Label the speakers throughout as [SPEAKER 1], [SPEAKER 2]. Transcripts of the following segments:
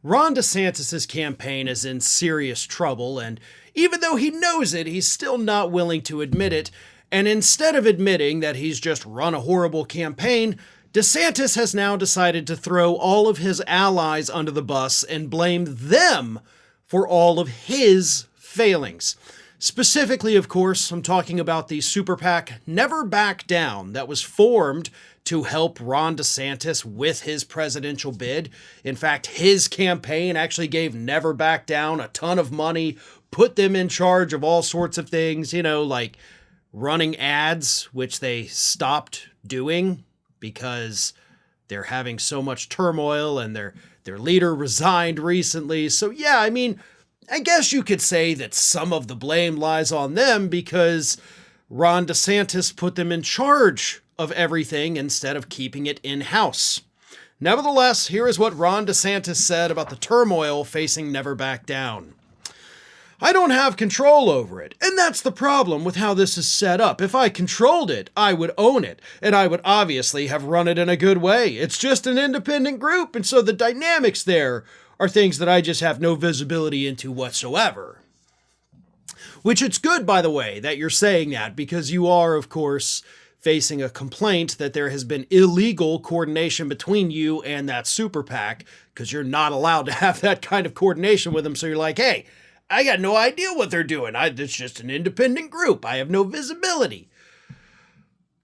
[SPEAKER 1] Ron DeSantis' campaign is in serious trouble, and even though he knows it, he's still not willing to admit it. And instead of admitting that he's just run a horrible campaign, DeSantis has now decided to throw all of his allies under the bus and blame them for all of his failings. Specifically, of course, I'm talking about the Super PAC Never Back Down that was formed to help Ron DeSantis with his presidential bid. In fact, his campaign actually gave Never Back Down a ton of money, put them in charge of all sorts of things, like running ads, which they stopped doing because they're having so much turmoil and their leader resigned recently. So yeah, I guess you could say that some of the blame lies on them because Ron DeSantis put them in charge of everything instead of keeping it in-house. Nevertheless, here is what Ron DeSantis said about the turmoil facing Never Back Down. I don't have control over it, and that's the problem with how this is set up. If I controlled it, I would own it, and I would obviously have run it in a good way. It's just an independent group, and so the dynamics there are things that I just have no visibility into whatsoever. Which it's good, by the way, that you're saying that, because you are, of course, facing a complaint that there has been illegal coordination between you and that Super PAC, because you're not allowed to have that kind of coordination with them. So you're like, hey, I got no idea what they're doing. It's just an independent group. I have no visibility.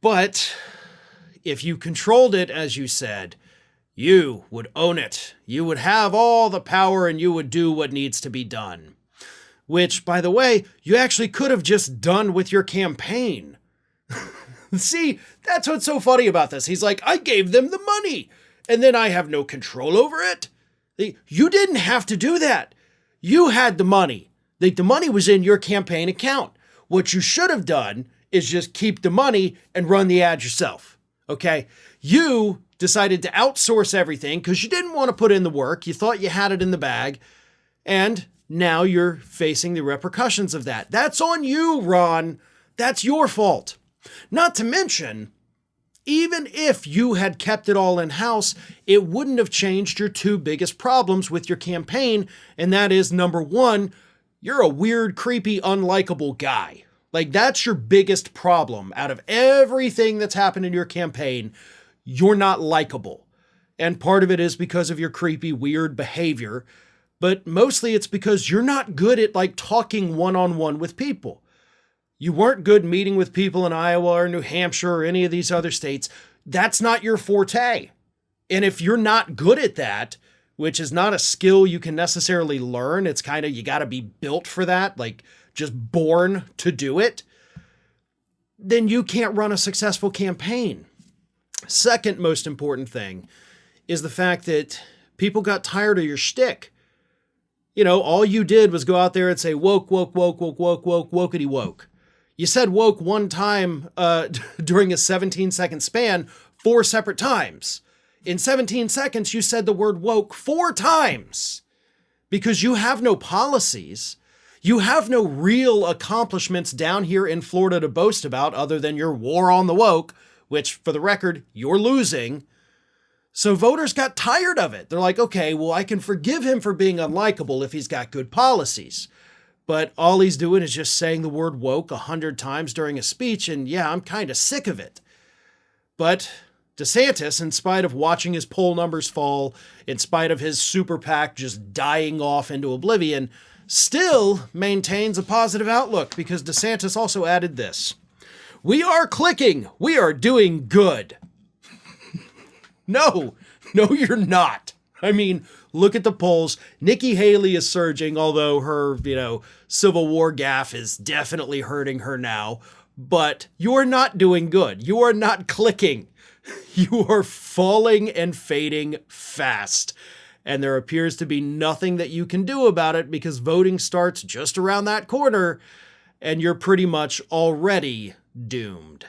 [SPEAKER 1] But if you controlled it, as you said, you would own it. You would have all the power and you would do what needs to be done. Which, by the way, you actually could have just done with your campaign. See, that's what's so funny about this. He's like, I gave them the money, and then I have no control over it. You didn't have to do that. You had the money. The money was in your campaign account. What you should have done is just keep the money and run the ad yourself. Okay? You decided to outsource everything because you didn't want to put in the work. You thought you had it in the bag. And now you're facing the repercussions of that. That's on you, Ron. That's your fault. Not to mention, even if you had kept it all in-house, it wouldn't have changed your two biggest problems with your campaign, and that is, number one, you're a weird, creepy, unlikable guy. That's your biggest problem. Out of everything that's happened in your campaign, you're not likable. And part of it is because of your creepy, weird behavior, but mostly it's because you're not good at, talking one-on-one with people. You weren't good meeting with people in Iowa or New Hampshire or any of these other states. That's not your forte. And if you're not good at that, which is not a skill you can necessarily learn, it's kind of, you got to be built for that, just born to do it, then you can't run a successful campaign. Second most important thing is the fact that people got tired of your shtick. All you did was go out there and say, woke, woke, woke, woke, woke, woke, wokety woke. You said woke one time during a 17-second span 4 separate times. In 17 seconds, you said the word woke 4 times because you have no policies. You have no real accomplishments down here in Florida to boast about other than your war on the woke, which, for the record, you're losing. So voters got tired of it. They're like, okay, well, I can forgive him for being unlikable if he's got good policies. But all he's doing is just saying the word woke 100 times during a speech, and yeah, I'm kind of sick of it. But DeSantis, in spite of watching his poll numbers fall, in spite of his Super PAC just dying off into oblivion, still maintains a positive outlook because DeSantis also added this. We are clicking. We are doing good. No, you're not. Look at the polls. Nikki Haley is surging, although her, Civil War gaffe is definitely hurting her now. But you're not doing good. You are not clicking. You are falling and fading fast. And there appears to be nothing that you can do about it because voting starts just around that corner, and you're pretty much already doomed.